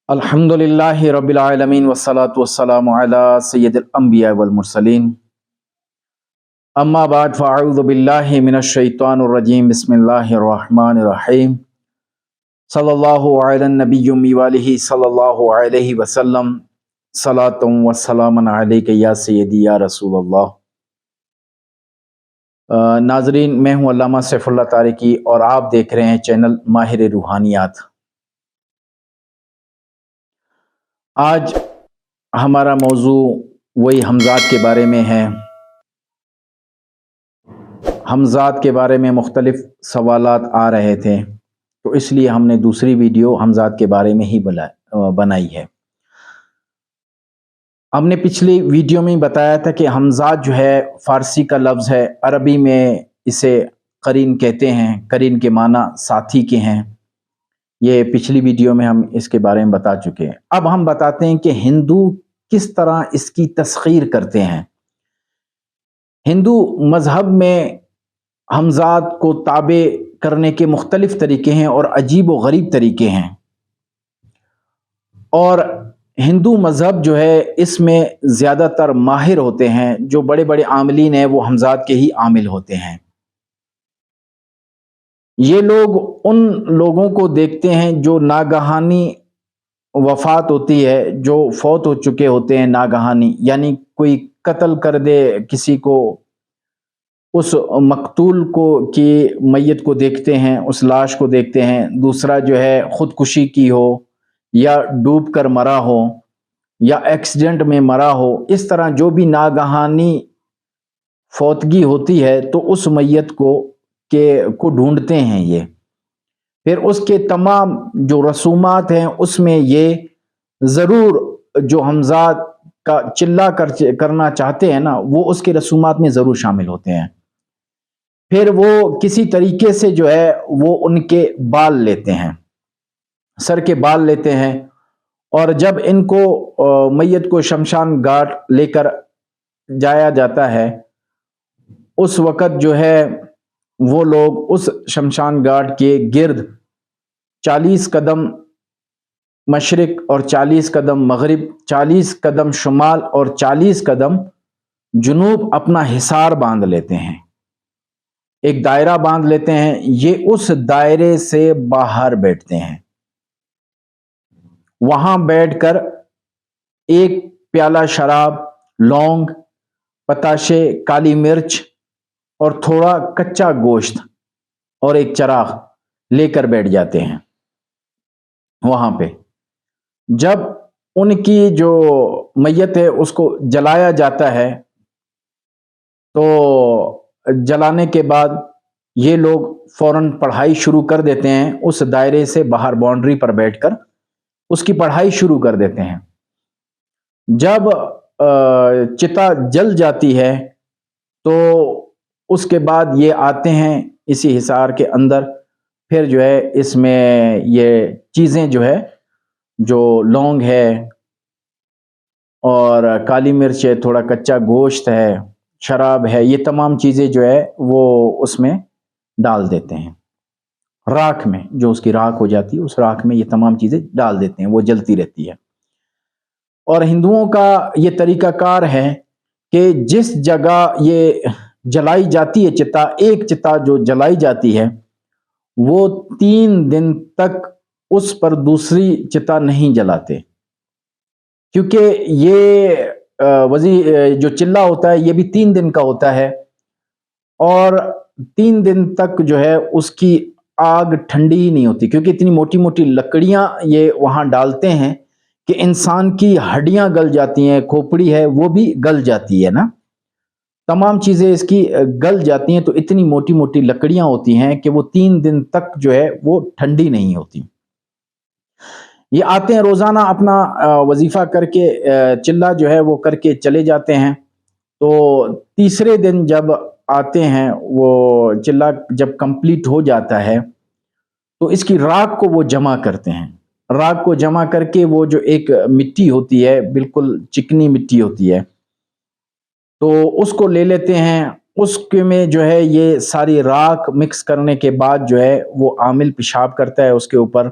अल्हम्दुलिल्लाहि रब्बिल आलमीन वस्सलातु वस्सलामु अला सय्यिदिल अंबिया वल मुरसलीन अम्मा बाद फ़अऊज़ु बिल्लाहि मिनश शैतानिर रजीम बिस्मिल्लाहिर रहमानिर रहीम सल्लल्लाहु अलन नबिय्यि व आलिहि सल्लल्लाहु अलैहि वसल्लम सलातुम व सलामन अलैका या सय्यदी या रसूलल्लाह। नाज़रीन, मैं हूँ अल्लामा सैफुल्लाह तारिकी और आप देख रहे हैं चैनल माहिर रूहानियात। आज हमारा मौजू वही हमज़ात के बारे में है। हमज़ात के बारे में मुख्तलिफ़ सवालात आ रहे थे, तो इसलिए हमने दूसरी वीडियो हमज़ात के बारे में ही बनाई है। हमने पिछली वीडियो में ही बताया था कि हमज़ात जो है फ़ारसी का लफ्ज़ है, अरबी में इसे करीन कहते हैं। करीन के माना साथी के हैं। ये पिछली वीडियो में हम इसके बारे में बता चुके हैं। अब हम बताते हैं कि हिंदू किस तरह इसकी तस्खीर करते हैं। हिंदू मज़हब में हमज़ात को ताबे करने के मुख्तलिफ़ तरीके हैं और अजीब व गरीब तरीके हैं, और हिंदू मज़हब जो है इसमें ज़्यादातर माहिर होते हैं। जो बड़े बड़े आमिलीन हैं वो हमज़ात के ही आमिल होते हैं। ये लोग उन लोगों को देखते हैं जो नागहानी वफ़ात होती है, जो फौत हो चुके होते हैं नागहानी, यानी कोई कत्ल कर दे किसी को, उस मकतूल को की मैयत को देखते हैं, उस लाश को देखते हैं। दूसरा जो है ख़ुदकुशी की हो या डूब कर मरा हो या एक्सीडेंट में मरा हो, इस तरह जो भी नागहानी फौतगी होती है तो उस मैयत को ढूंढते हैं ये। फिर उसके तमाम जो रसूमात हैं उसमें ये ज़रूर जो हमज़ात का चिल्ला करना चाहते हैं ना, वो उसके रसूमात में ज़रूर शामिल होते हैं। फिर वो किसी तरीके से जो है वो उनके बाल लेते हैं, सर के बाल लेते हैं, और जब इनको मैयत को शमशान घाट लेकर जाया जाता है, उस वक़्त जो है वो लोग उस शमशान घाट के गिर्द 40 कदम मशरिक और 40 कदम मगरिब, 40 कदम शुमाल और 40 कदम जुनूब अपना हिसार बांध लेते हैं। एक दायरा बांध लेते हैं। ये उस दायरे से बाहर बैठते हैं। वहां बैठकर एक प्याला शराब, लौंग, पताशे, काली मिर्च और थोड़ा कच्चा गोश्त और एक चराग लेकर बैठ जाते हैं वहां पे। जब उनकी जो मैयत है उसको जलाया जाता है, तो जलाने के बाद ये लोग फौरन पढ़ाई शुरू कर देते हैं। उस दायरे से बाहर बाउंड्री पर बैठकर उसकी पढ़ाई शुरू कर देते हैं। जब चिता जल जाती है तो उसके बाद ये आते हैं इसी हिसार के अंदर। फिर जो है इसमें ये चीज़ें जो है, जो लौंग है और काली मिर्च है, थोड़ा कच्चा गोश्त है, शराब है, ये तमाम चीज़ें जो है वो उसमें डाल देते हैं। राख में, जो उसकी राख हो जाती है, उस राख में ये तमाम चीज़ें डाल देते हैं, वो जलती रहती है। और हिंदुओं का ये तरीक़ाकार है कि जिस जगह ये जलाई जाती है चिता, एक चिता जो जलाई जाती है, वो 3 दिन तक उस पर दूसरी चिता नहीं जलाते, क्योंकि ये जो चिल्ला होता है ये भी 3 दिन का होता है, और 3 दिन तक जो है उसकी आग ठंडी ही नहीं होती, क्योंकि इतनी मोटी मोटी लकड़ियां ये वहां डालते हैं कि इंसान की हड्डियां गल जाती हैं, खोपड़ी है वो भी गल जाती है ना, तमाम चीज़ें इसकी गल जाती हैं। तो इतनी मोटी मोटी लकड़ियां होती हैं कि वो 3 दिन तक जो है वो ठंडी नहीं होती। ये आते हैं रोज़ाना अपना वजीफ़ा करके, चिल्ला जो है वो करके चले जाते हैं। तो तीसरे दिन जब आते हैं, वो चिल्ला जब कंप्लीट हो जाता है तो इसकी राख को वो जमा करते हैं। राख को जमा करके वो जो एक मिट्टी होती है, बिल्कुल चिकनी मिट्टी होती है, तो उसको ले लेते हैं। उसके में जो है ये सारी राख मिक्स करने के बाद जो है वो आमिल पेशाब करता है उसके ऊपर,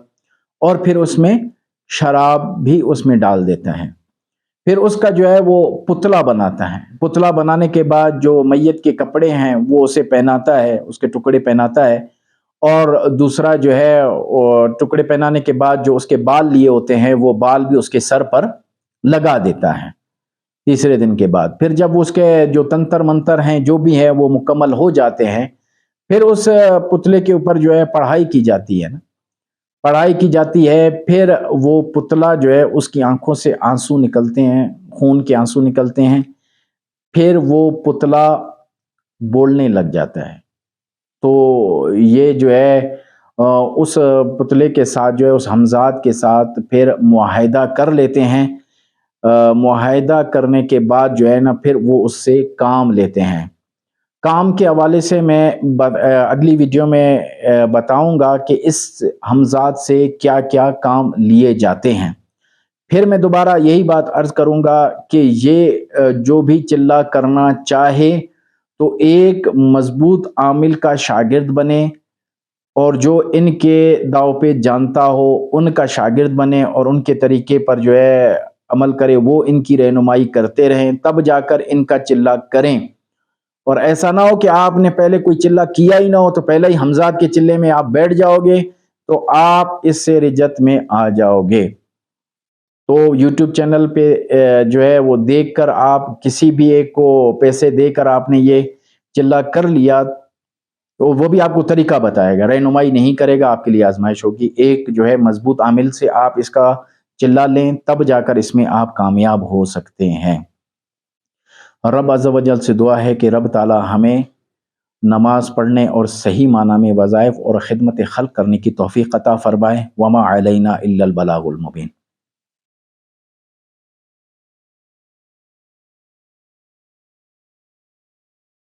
और फिर उसमें شراب بھی اس میں ڈال دیتا ہے، پھر اس کا جو ہے وہ پتلا بناتا ہے، پتلا بنانے کے بعد جو میت کے کپڑے ہیں وہ اسے پہناتا ہے، اس کے ٹکڑے پہناتا ہے، اور دوسرا جو ہے ٹکڑے پہنانے کے بعد جو اس کے بال لیے ہوتے ہیں وہ بال بھی اس کے سر پر لگا دیتا ہے تیسرے دن کے بعد۔ پھر جب اس کے جو تنتر منتر ہیں جو بھی ہیں وہ مکمل ہو جاتے ہیں، پھر اس پتلے کے اوپر جو ہے پڑھائی کی جاتی ہے نا، پڑھائی کی جاتی ہے، پھر وہ پتلا جو ہے اس کی آنکھوں سے آنسو نکلتے ہیں، خون کے آنسو نکلتے ہیں، پھر وہ پتلا بولنے لگ جاتا ہے۔ تو یہ جو ہے اس پتلے کے ساتھ جو ہے اس ہمزاد کے ساتھ پھر معاہدہ کر لیتے ہیں، معاہدہ کرنے کے بعد جو ہے نا پھر وہ اس سے کام لیتے ہیں۔ کام کے حوالے سے میں اگلی ویڈیو میں بتاؤں گا کہ اس ہمزاد سے کیا کیا کام لیے جاتے ہیں۔ پھر میں دوبارہ یہی بات عرض کروں گا کہ یہ جو بھی چلہ کرنا چاہے تو ایک مضبوط عامل کا شاگرد بنے، اور جو ان کے داؤ پہ جانتا ہو ان کا شاگرد بنے اور ان کے طریقے پر جو ہے عمل کرے، وہ ان کی رہنمائی کرتے رہیں، تب جا کر ان کا چلہ کریں۔ اور ایسا نہ ہو کہ آپ نے پہلے کوئی چلہ کیا ہی نہ ہو تو پہلے ہی حمزات کے چلے میں آپ بیٹھ جاؤ گے تو آپ اس سے رجت میں آ جاؤ گے۔ تو یوٹیوب چینل پہ جو ہے وہ دیکھ کر آپ کسی بھی ایک کو پیسے دے کر آپ نے یہ چلہ کر لیا تو وہ بھی آپ کو طریقہ بتائے گا، رہنمائی نہیں کرے گا، آپ کے لیے آزمائش ہوگی۔ ایک جو ہے مضبوط عامل سے آپ اس کا چلہ لیں، تب جا کر اس میں آپ کامیاب ہو سکتے ہیں۔ رب عز و جل سے دعا ہے کہ رب تعالی ہمیں نماز پڑھنے اور صحیح معنی میں وظائف اور خدمت خلق کرنے کی توفیق عطا فرمائے۔ وما علینا الا البلاغ المبین۔